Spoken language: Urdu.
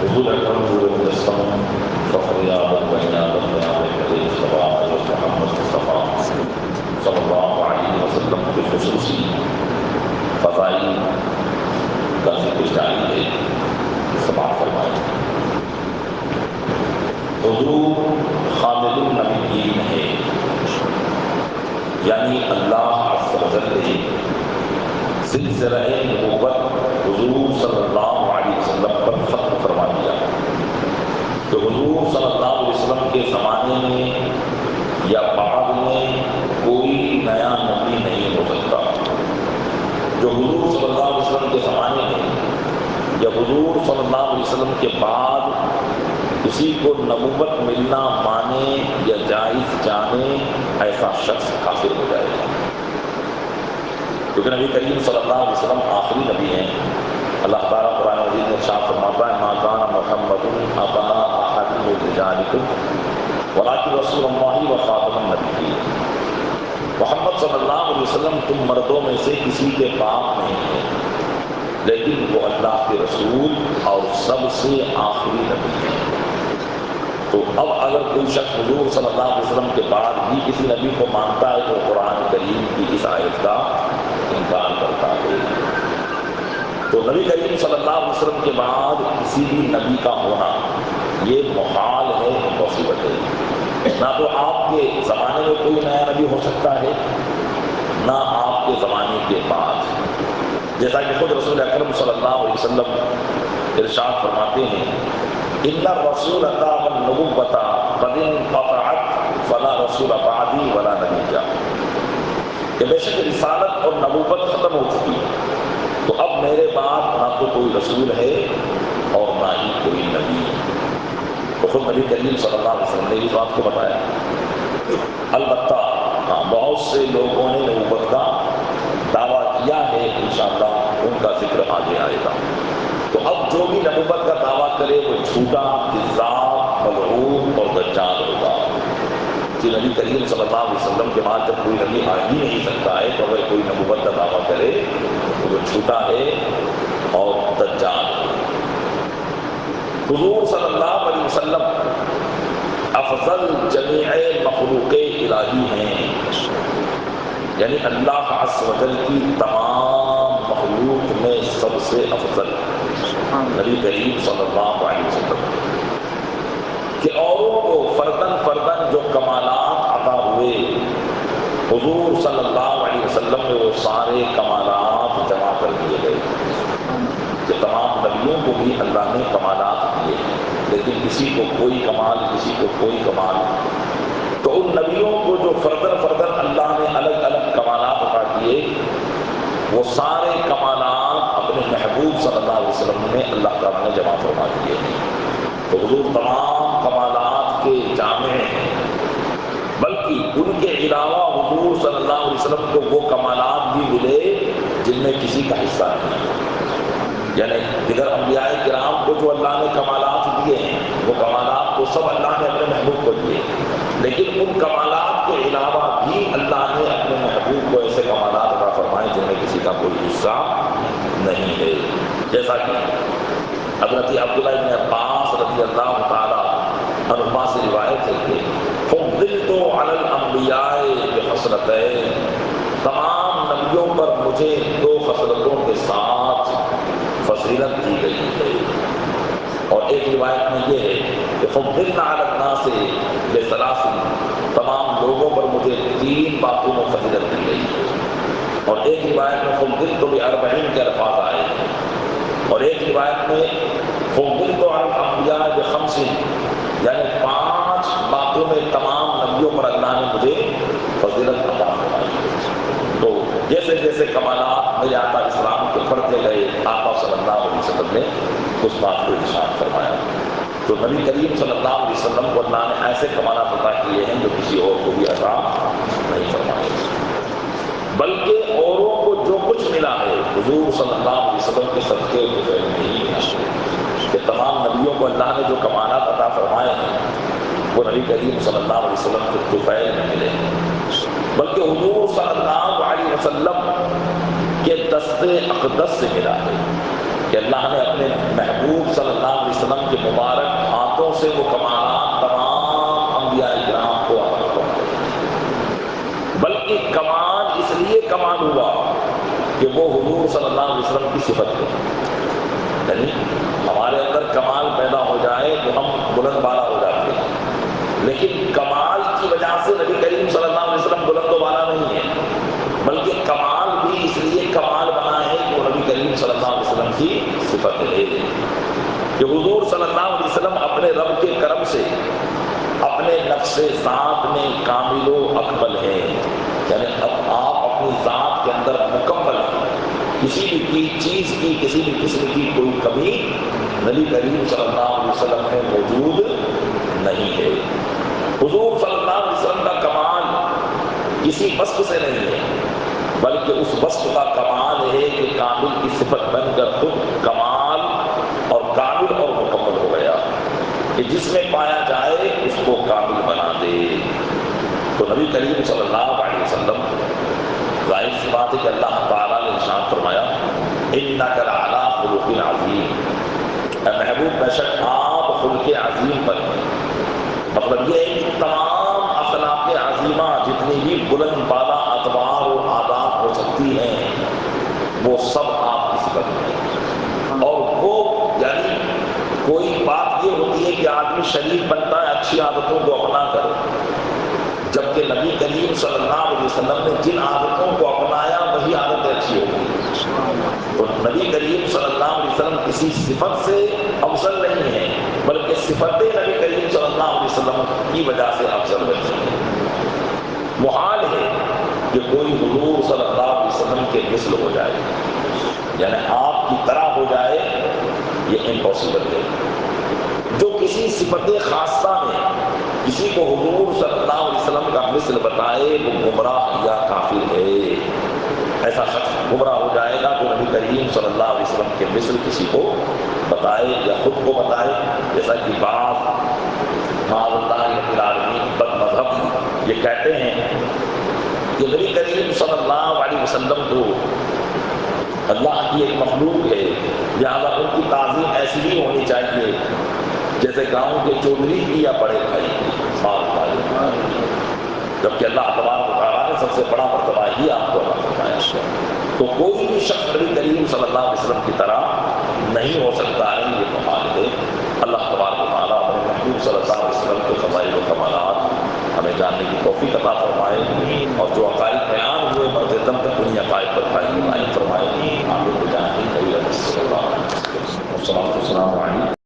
حضور اکرم نور مجسم فخر عالم بین عالم بنام کریم صلی محمد مصطفیٰ صلی اللہ علیہ وسلم کے خصوصی فضائل کا ذکر جاری ہے، سماعت فرمائیں۔ حضور خالد النبیین ہے، یعنی اللہ عز و جل نے سلسلہ نبوت حضور صلی اللہ علیہ وسلم پر ختم فرما دیا کہ حضور صلی اللہ علیہ وسلم کے زمانے میں یا بعد میں کوئی نیا نبی نہیں ہو سکتا۔ جو حضور صلی اللہ علیہ وسلم کے زمانے میں یا حضور صلی اللہ علیہ وسلم کے بعد کسی کو نبوت ملنا مانے یا جائز جانے، ایسا شخص کافر ہو جائے گا، کیونکہ نبی کریم صلی اللہ علیہ وسلم آخری نبی ہیں۔ اللہ تعالیٰ قرآن مجید میں ارشاد فرماتا ہے: ما کان محمد ابا احد من رجالکم ولکن رسول اللہ وخاتم النبیین۔ محمد صلی اللہ علیہ وسلم تم مردوں میں سے کسی کے باپ نہیں ہیں، لیکن وہ اللہ کے رسول اور سب سے آخری نبی ہیں۔ تو اب اگر کوئی شخص حضور صلی اللہ علیہ وسلم کے بعد بھی کسی نبی کو مانتا ہے تو قرآن کریم کی اس آیت کا انکار کرتا ہے۔ تو نبی کریم صلی اللہ علیہ وسلم کے بعد کسی بھی نبی کا ہونا یہ محال ہے، امپاسبل ہے۔ نہ تو آپ کے زمانے میں کوئی نیا نبی ہو سکتا ہے، نہ آپ کے زمانے کے بعد، جیسا کہ خود رسول اکرم صلی اللہ علیہ وسلم ارشاد فرماتے ہیں: ان الرسول اتى والنبوة قد انقطعت فلا رسول بعدی ولا نبی، کہ بے شک رسالت اور نبوت ختم ہو چکی ہے، تو اب میرے بعد نہ تو کوئی رسول ہے اور نہ ہی کوئی نبی۔ تو خود نبی کریم صلی اللہ علیہ وسلم نے اس بات کو بتایا۔ البتہ بہت سے لوگوں نے نبوت کا دعویٰ کیا ہے، انشاءاللہ ان کا ذکر آگے آئے گا۔ تو اب جو بھی نبوت کا دعویٰ کرے وہ جھوٹا، کذاب، ملعون اور دجال ہوگا۔ کہ نبی کریم صلی اللہ علیہ وسلم کے بعد جب کوئی نبی آ ہی نہیں سکتا ہے، تو اگر کوئی نبوت کا دعویٰ کرے تو وہ جھوٹا ہے اور دجال۔ حضور صلی اللہ علیہ وسلم افضل جمیع مخلوق الہی ہیں، یعنی اللہ عز و جل کی تمام مخلوق میں سب سے افضل نبی کریم صلی اللہ علیہ وسلم، کہ اوروں کو فردن فردن جو کمالات عطا ہوئے، حضور صلی اللہ علیہ وسلم میں وہ سارے کمالات جمع کر دیے گئے، کہ تمام نبیوں کو بھی اللہ نے کمالات دیے، لیکن کسی کو کوئی کمال، کسی کو کوئی کمال۔ تو ان نبیوں کو جو فردن فردن اللہ نے الگ الگ کمالات عطا کیے، وہ سارے کمالات اپنے محبوب صلی اللہ علیہ وسلم نے اللہ تعالیٰ نے جمع فرما دیے ہیں۔ تو حضور تمام کمالات کے جامع ہیں، بلکہ ان کے علاوہ حضور صلی اللہ علیہ وسلم کو وہ کمالات بھی ملے جن میں کسی کا حصہ نہیں، یعنی دیگر انبیاء کرام کو جو اللہ نے کمالات دیے ہیں وہ کمالات تو سب اللہ نے اپنے محبوب کو دیے، لیکن ان کمالات کے علاوہ بھی اللہ نے اپنے محبوب کو ایسے کمالات عطا فرمائے جن میں کسی کا کوئی حصہ نہیں ہے۔ جیسا کہ حضرت عبداللہ بن عباس رضی اللہ تعالیٰ عنہما سے روایت ہے کہ فضلت علی الانبیاء بخصلتین، تمام نبیوں پر مجھے دو خصلتوں کے ساتھ فضیلت دی گئی ہے۔ اور ایک روایت میں یہ ہے کہ فضلنا علی الناس بثلاث، تمام لوگوں پر مجھے 3 باتوں میں فضیلت دی گئی ہے۔ اور ایک روایت میں فضلت ب40 کے الفاظ آئے ہیں، اور ایک روایت میں فضلت علی الانبیاء ب5، یعنی 5 باتوں میں تمام نبیوں پر اللہ نے مجھے فضیلت عطا فرمائی۔ تو جیسے جیسے کمالات میرے آقا اسلام کے بڑھتے گئے، آقا صلی اللہ علیہ وسلم نے اس بات کو ارشاد فرمایا۔ تو نبی کریم صلی اللہ علیہ وسلم کو اللہ نے ایسے کمالات عطا کیے ہیں جو کسی اور کو بھی عطا نہیں فرمائے، بلکہ اوروں کو جو کچھ ملا ہے حضور صلی اللہ علیہ وسلم کے صدقے کو نہیں ملا، کہ تمام نبیوں کو اللہ نے جو کمالات عطا فرمائے ہیں وہ نبی کریم صلی اللہ علیہ وسلم کے طفیل میں ملے، بلکہ حضور صلی اللہ علیہ وسلم کے دست اقدس سے ملا ہے، کہ اللہ نے اپنے محبوب صلی اللہ علیہ وسلم کے مبارک ہاتھوں سے وہ کمالات تمام انبیاء کرام کو عطا فرمائے، بلکہ کمال اس لیے کمال ہوا کہ وہ حضور صلی اللہ علیہ وسلم کی صفت ہے. یعنی ہمارے اندر کمال پیدا ہو جائے تو ہم بلند بالا ہو جاتے ہیں، لیکن کمال کی وجہ سے نبی کریم صلی اللہ علیہ وسلم بلند و بالا نہیں ہے، بلکہ کمال بھی اس لیے کمال بنا ہے کہ وہ نبی کریم صلی اللہ علیہ وسلم کی صفت ہے کہ حضور صلی اللہ علیہ وسلم اپنے رب کے کرم سے اپنے نفس ذات میں کامل و اکمل ہیں. یعنی اب آپ اپنی ذات کے اندر مکمل ہیں، کسی بھی چیز کی کسی بھی قسم کی کوئی کمی نبی کریم صلی اللہ علیہ وسلم میں موجود نہیں ہے. حضور صلی اللہ علیہ وسلم کا کمال کسی وصف سے نہیں ہے، بلکہ اس وصف کا کمال ہے کہ کامل کی صفت بن کر خود کمال اور کامل اور مکمل ہو گیا کہ جس میں پایا جائے اس کو کامل بنا دے. تو نبی کریم صلی اللہ علیہ وسلم، ظاہر سی بات ہے کہ اللہ تعالیٰ نے ارشاد فرمایا انک لعلی خلق عظیم، اے محبوب بے شک آپ خلق عظیم پر ہیں. مطلب یہ ہے کہ تمام اخلاق عظیمہ جتنی بھی بلند بالا اعتبار و آداب ہو سکتی ہیں وہ سب آپ کی صفت ہیں. اور وہ یعنی کوئی بات یہ ہوتی ہے کہ آدمی شریف بنتا ہے اچھی عادتوں کو اپنا کر، جبکہ نبی کریم صلی اللہ علیہ وسلم نے جن عادتوں کو اپنایا وہی عادتیں اچھی ہو گئی. تو نبی کریم صلی اللہ علیہ وسلم کسی صفت سے افضل نہیں ہے، بلکہ صفتیں نبی کریم صلی اللہ علیہ وسلم کی وجہ سے افضل بنتی ہیں. محال ہے کہ کوئی حضور صلی اللہ علیہ وسلم کے مثل ہو جائے، یعنی آپ کی طرح ہو جائے، یہ امپاسبل ہے. جو کسی صفت خاصہ میں کسی کو حضور صلی اللہ علیہ وسلم کا مثل بتائے وہ گمراہ یا کافر ہے. ایسا شخص گمراہ ہو جائے گا جو نبی کریم صلی اللہ علیہ وسلم کے مثل کسی کو بتائے یا خود کو بتائے. جیسا کہ بعض معاذ اللہ رب العالمین بد مذہب یہ کہتے ہیں کہ نبی کریم صلی اللہ علیہ وسلم تو اللہ کی ایک مخلوق ہے، لہٰذا ان کی تعظیم ایسی ہی ہونی چاہیے جیسے گاؤں کے چودھری کی یا بڑے بھائی کی. جبکہ اللہ تبارک و تعالیٰ نے سب سے بڑا مرتبہ ہی آپ کو عطا فرمایا. تو کوئی بھی شخص نبی کریم صلی اللہ علیہ وسلم کی طرح نہیں ہو سکتا ہے، یہ محال ہے. اللہ تبارک و تعالیٰ اپنے محبوب صلی اللہ علیہ وسلم کے فضائل و کمالات ہمیں جاننے کی توفیق عطا فرمائے، اور جو عقائد بیان ہوئے مرتے دم تک انہیں عقائد پر قائم فرمائے. آمین بجاہ السلام علیکم.